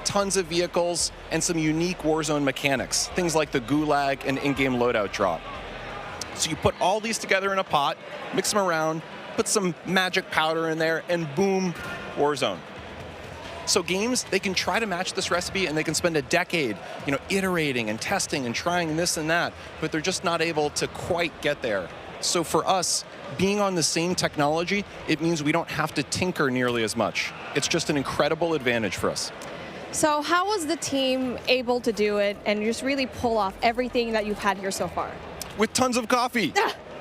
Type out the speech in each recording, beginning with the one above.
tons of vehicles, and some unique Warzone mechanics, things like the gulag and in-game loadout drop. So you put all these together in a pot, mix them around, put some magic powder in there, and boom, Warzone. So games, they can try to match this recipe and they can spend a decade, iterating and testing and trying this and that, but they're just not able to quite get there. So for us, being on the same technology, it means we don't have to tinker nearly as much. It's just an incredible advantage for us. So how was the team able to do it and just really pull off everything that you've had here so far? With tons of coffee.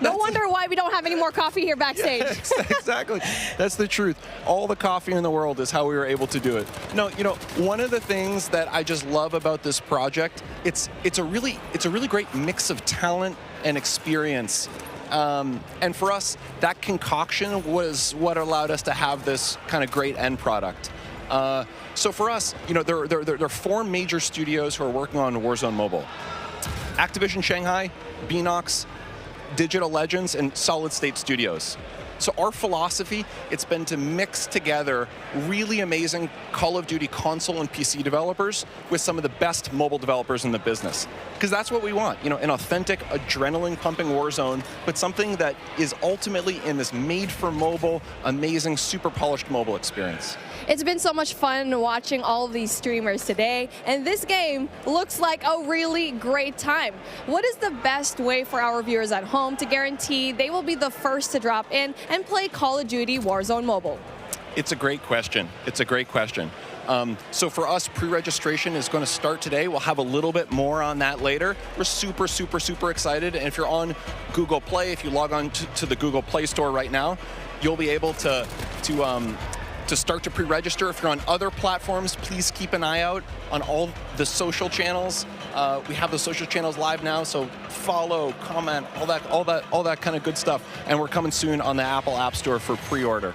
No wonder why we don't have any more coffee here backstage. Yeah, exactly. That's the truth. All the coffee in the world is how we were able to do it. No, one of the things that I just love about this project, it's a really great mix of talent and experience. And for us, that concoction was what allowed us to have this kind of great end product. So for us, there are 4 major studios who are working on Warzone Mobile. Activision Shanghai, Beanox, Digital Legends, and Solid State Studios. So our philosophy, it's been to mix together really amazing Call of Duty console and PC developers with some of the best mobile developers in the business. Because that's what we want, an authentic, adrenaline-pumping Warzone, but something that is ultimately in this made-for-mobile, amazing, super polished mobile experience. It's been so much fun watching all of these streamers today, and this game looks like a really great time. What is the best way for our viewers at home to guarantee they will be the first to drop in and play Call of Duty Warzone Mobile? It's a great question. It's a great question. So for us, pre-registration is going to start today. We'll have a little bit more on that later. We're super, super, super excited. And if you're on Google Play, if you log on to the Google Play Store right now, you'll be able to start to pre-register. If you're on other platforms, please keep an eye out on all the social channels. We have the social channels live now, so follow, comment, all that kind of good stuff. And we're coming soon on the Apple App Store for pre-order.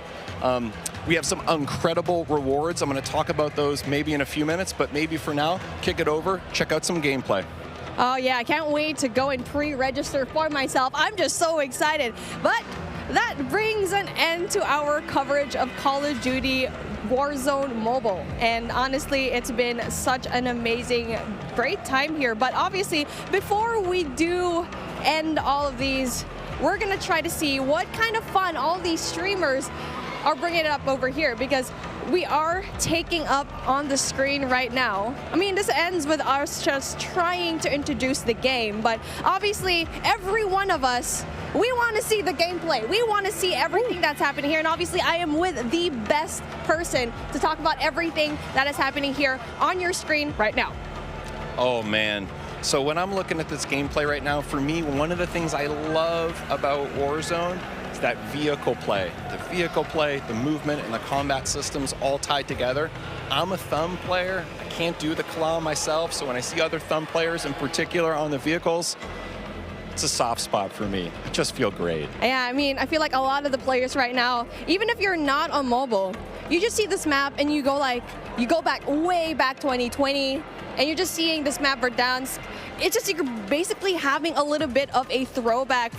We have some incredible rewards. I'm going to talk about those maybe in a few minutes, but maybe for now, kick it over, check out some gameplay. Oh yeah, I can't wait to go and pre-register for myself. I'm just so excited. But that brings an end to our coverage of Call of Duty Warzone Mobile. And honestly, it's been such an amazing, great time here. But obviously, before we do end all of these, we're going to try to see what kind of fun all these streamers are bringing up over here, because we are taking up on the screen right now. I mean, this ends with us just trying to introduce the game, but obviously every one of us, we want to see the gameplay. We want to see everything that's happening here, and obviously I am with the best person to talk about everything that is happening here on your screen right now. Oh man. So when I'm looking at this gameplay right now, for me, one of the things I love about Warzone is that vehicle play. The vehicle play, the movement, and the combat systems all tied together. I'm a thumb player. I can't do the claw myself, so when I see other thumb players, in particular on the vehicles, it's a soft spot for me. I just feel great. Yeah, I mean, I feel like a lot of the players right now, even if you're not on mobile, you just see this map and you go back way back 2020, and you're just seeing this map Verdansk. It's just you're basically having a little bit of a throwback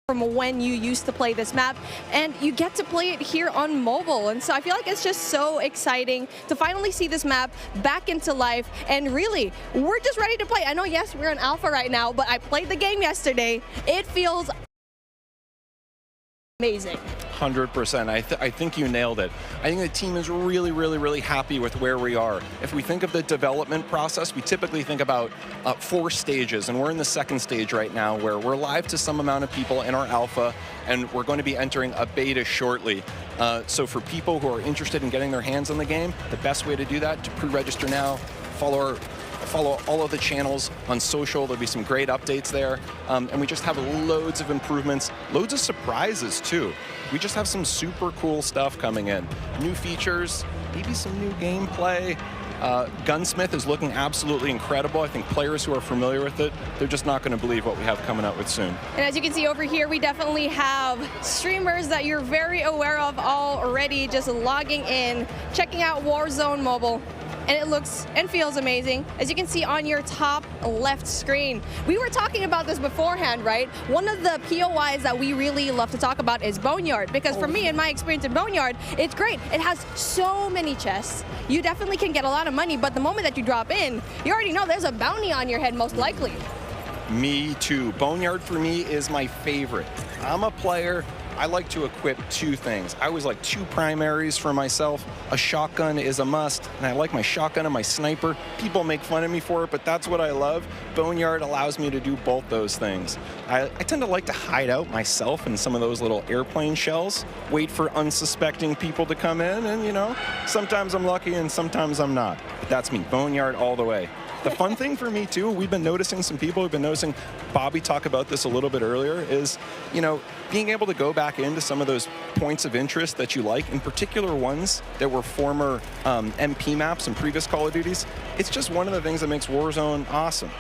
from when you used to play this map, and you get to play it here on mobile. And so I feel like it's just so exciting to finally see this map back into life, and really, we're just ready to play. I know, yes, we're in alpha right now, but I played the game yesterday. It feels amazing. 100%. I think you nailed it. I think the team is really, really, really happy with where we are. If we think of the development process, we typically think about 4 stages, and we're in the 2nd stage right now, where we're live to some amount of people in our alpha, and we're going to be entering a beta shortly. So for people who are interested in getting their hands on the game, the best way to do that, to pre-register now, follow all of the channels on social. There'll be some great updates there. And we just have loads of improvements, loads of surprises too. We just have some super cool stuff coming in. New features, maybe some new gameplay. Gunsmith is looking absolutely incredible. I think players who are familiar with it, they're just not going to believe what we have coming out with soon. And as you can see over here, we definitely have streamers that you're very aware of already, just logging in, checking out Warzone Mobile. and it looks and feels amazing, as you can see on your top left screen. We were talking about this beforehand, right? One of the POIs that we really love to talk about is Boneyard, because for me, in my experience in Boneyard, it's great. It has so many chests. You definitely can get a lot of money, but the moment that you drop in, you already know there's a bounty on your head, most likely. Me too. Boneyard for me is my favorite. I'm a player. I like to equip two things. I always like two primaries for myself. A shotgun is a must, and I like my shotgun and my sniper. People make fun of me for it, but that's what I love. Boneyard allows me to do both those things. I tend to like to hide out myself in some of those little airplane shells, wait for unsuspecting people to come in, and you know, sometimes I'm lucky and sometimes I'm not. But that's me, Boneyard all the way. The fun thing for me too, we've been noticing some people have been noticing, Bobby talked about this a little bit earlier, is, you know, being able to go back into some of those points of interest that you like, in particular ones that were former MP maps and previous Call of Duties. It's just one of the things that makes Warzone awesome.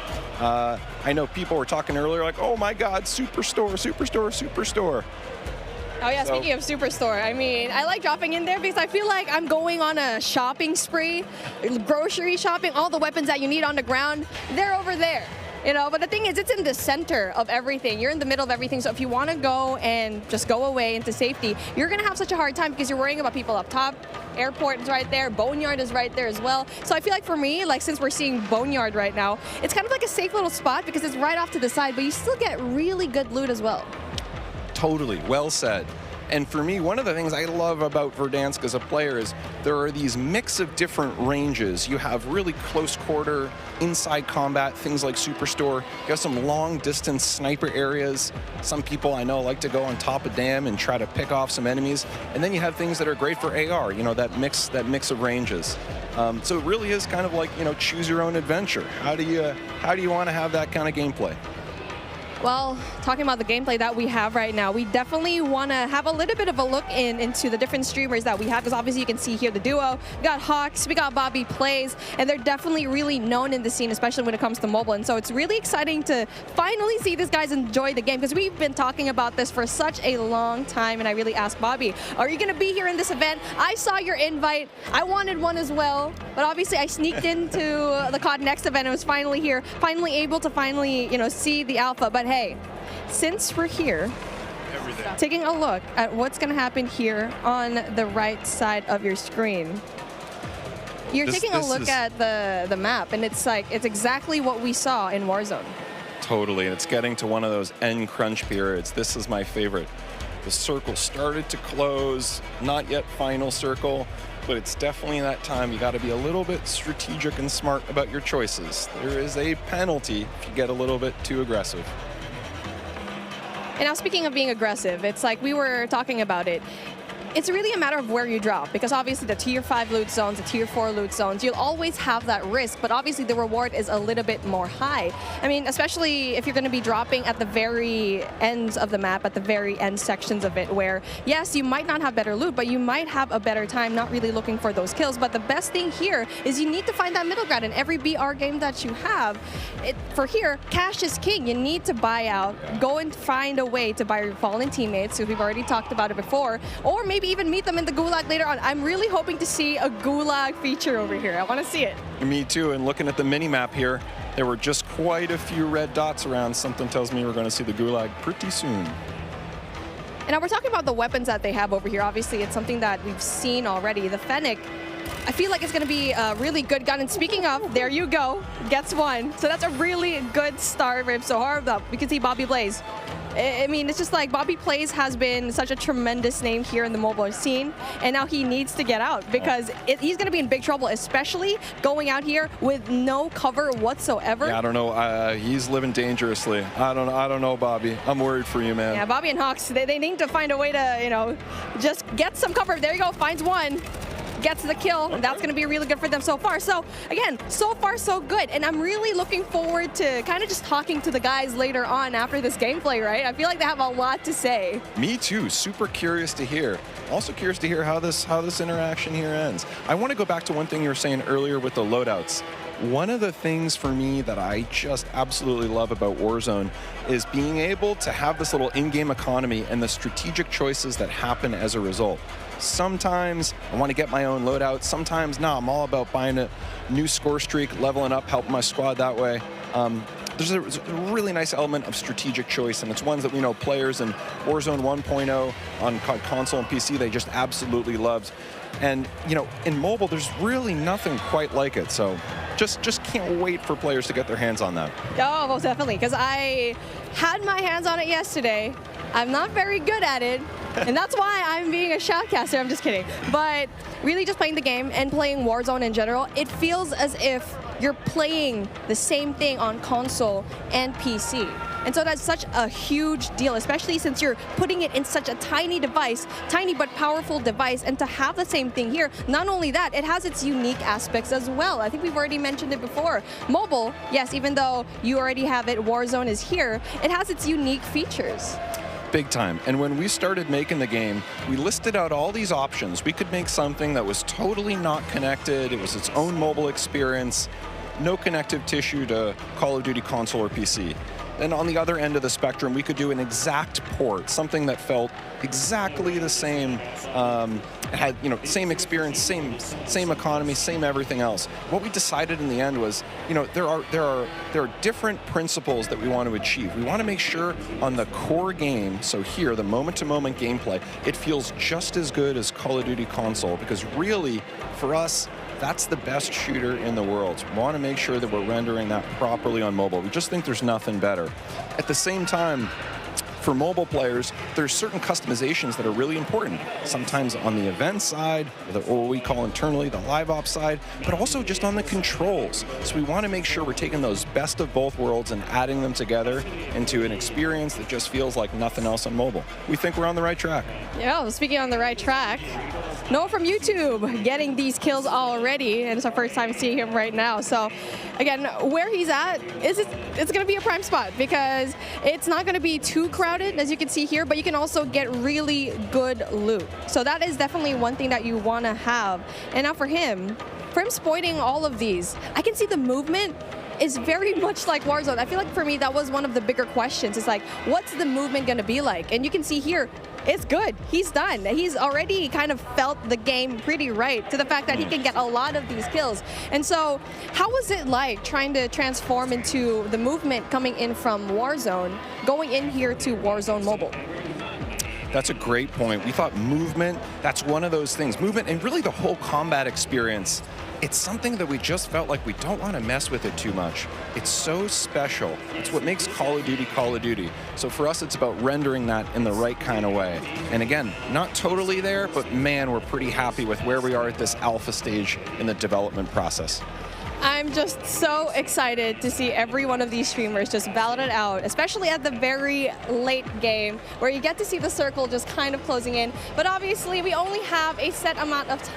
I know people were talking earlier like, oh my God, Superstore, Superstore, Superstore. Oh yeah, speaking of Superstore, I mean, I like dropping in there because I feel like I'm going on a shopping spree, grocery shopping, all the weapons that you need on the ground, they're over there. You know, but the thing is, it's in the center of everything. You're in the middle of everything. So if you want to go and just go away into safety, you're going to have such a hard time because you're worrying about people up top. Airport is right there. Boneyard is right there as well. So I feel like for me, like since we're seeing Boneyard right now, it's kind of like a safe little spot because it's right off to the side, but you still get really good loot as well. Totally, well said. And for me, one of the things I love about Verdansk as a player is there are these mix of different ranges. You have really close quarter, inside combat, things like Superstore. You have some long distance sniper areas. Some people I know like to go on top of dam and try to pick off some enemies. And then you have things that are great for AR, you know, that mix of ranges. So it really is kind of like, you know, choose your own adventure. How do you want to have that kind of gameplay? Well, talking about the gameplay that we have right now, we definitely want to have a little bit of a look into the different streamers that we have, because obviously you can see here the duo. We got Hawks, we got Bobby Plays, and they're definitely really known in the scene, especially when it comes to mobile. And so it's really exciting to finally see these guys enjoy the game, because we've been talking about this for such a long time. And I really asked Bobby, are you going to be here in this event? I saw your invite. I wanted one as well, but obviously I sneaked into the COD Next event and was finally here, finally able to you know, see the alpha. But hey, since we're here, taking a look at what's going to happen here on the right side of your screen. You're taking a look at the map, and it's like, it's exactly what we saw in Warzone. Totally, and it's getting to one of those end crunch periods. This is my favorite. The circle started to close, not yet final circle, but it's definitely that time. You got to be a little bit strategic and smart about your choices. There is a penalty if you get a little bit too aggressive. And now, speaking of being aggressive, it's like we were talking about it. It's really a matter of where you drop, because obviously the tier 5 loot zones, the tier 4 loot zones, you'll always have that risk, but obviously the reward is a little bit more high. I mean, especially if you're going to be dropping at the very ends of the map, at the very end sections of it, where, yes, you might not have better loot, but you might have a better time not really looking for those kills. But the best thing here is you need to find that middle ground in every BR game that you have. For here, cash is king. You need to buy out, go and find a way to buy your fallen teammates, who we've already talked about it before, or maybe even meet them in the gulag later on. I'm really hoping to see a gulag feature over here. I want to see it. Me too, and looking at the mini-map here, there were just quite a few red dots around. Something tells me we're going to see the gulag pretty soon. And now we're talking about the weapons that they have over here. Obviously, it's something that we've seen already. The Fennec, I feel like it's going to be a really good gun. And speaking of, there you go, gets one. So that's a really good start, Rib. So hard up. We can see Bobby Blaze. I mean, it's just like Bobby Plays has been such a tremendous name here in the mobile scene, and now he needs to get out, because he's going to be in big trouble, especially going out here with no cover whatsoever. Yeah, I don't know. He's living dangerously. I don't know, Bobby. I'm worried for you, man. Yeah, Bobby and Hawks, they need to find a way to, you know, just get some cover. There you go, finds one. Gets the kill, and that's going to be really good for them so far. So again, so far so good, and I'm really looking forward to kind of just talking to the guys later on after this gameplay, right? I feel like they have a lot to say. Me too, super curious to hear. Also curious to hear how this interaction here ends. I want to go back to one thing you were saying earlier with the loadouts. One of the things for me that I just absolutely love about Warzone is being able to have this little in-game economy and the strategic choices that happen as a result. Sometimes I want to get my own loadout. Sometimes, no, I'm all about buying new score streak, leveling up, helping my squad that way. There's a really nice element of strategic choice, and it's ones that we know players in Warzone 1.0 on console and PC, they just absolutely loved. And, you know, in mobile, there's really nothing quite like it. So just can't wait for players to get their hands on that. Oh, most definitely, because I had my hands on it yesterday. I'm not very good at it, and that's why I'm being a shoutcaster. I'm just kidding. But really just playing the game and playing Warzone in general, it feels as if you're playing the same thing on console and PC. And so that's such a huge deal, especially since you're putting it in such a tiny device, tiny but powerful device, and to have the same thing here. Not only that, it has its unique aspects as well. I think we've already mentioned it before. Mobile, yes, even though you already have it, Warzone is here, it has its unique features. Big time. And when we started making the game, we listed out all these options. We could make something that was totally not connected. It was its own mobile experience, no connective tissue to Call of Duty console or PC. And on the other end of the spectrum, we could do an exact port, something that felt exactly the same, had, you know, same experience, same economy, same everything else. What we decided in the end was, you know, there are different principles that we want to achieve. We want to make sure on the core game, so here, the moment-to-moment gameplay, it feels just as good as Call of Duty console, because really, for us, that's the best shooter in the world. We want to make sure that we're rendering that properly on mobile. We just think there's nothing better. At the same time, for mobile players, there's certain customizations that are really important. Sometimes on the event side, or what we call internally the live ops side, but also just on the controls. So we want to make sure we're taking those best of both worlds and adding them together into an experience that just feels like nothing else on mobile. We think we're on the right track. Yeah, well, speaking on the right track, Noah from YouTube getting these kills already, and it's our first time seeing him right now. So again, where he's at, it's going to be a prime spot because it's not going to be too crowded, as you can see here, but you can also get really good loot. So that is definitely one thing that you want to have. And now for him exploiting all of these, I can see the movement is very much like Warzone. I feel like for me, that was one of the bigger questions. It's like, what's the movement going to be like? And you can see here, it's good. He's done. He's already kind of felt the game pretty right to the fact that he can get a lot of these kills. And so how was it like trying to transform into the movement coming in from Warzone, going in here to Warzone Mobile? That's a great point. We thought movement, that's one of those things. Movement and really the whole combat experience, it's something that we just felt like we don't want to mess with it too much. It's so special. It's what makes Call of Duty Call of Duty. So for us, it's about rendering that in the right kind of way. And again, not totally there, but man, we're pretty happy with where we are at this alpha stage in the development process. I'm just so excited to see every one of these streamers just battle it out, especially at the very late game where you get to see the circle just kind of closing in. But obviously, we only have a set amount of time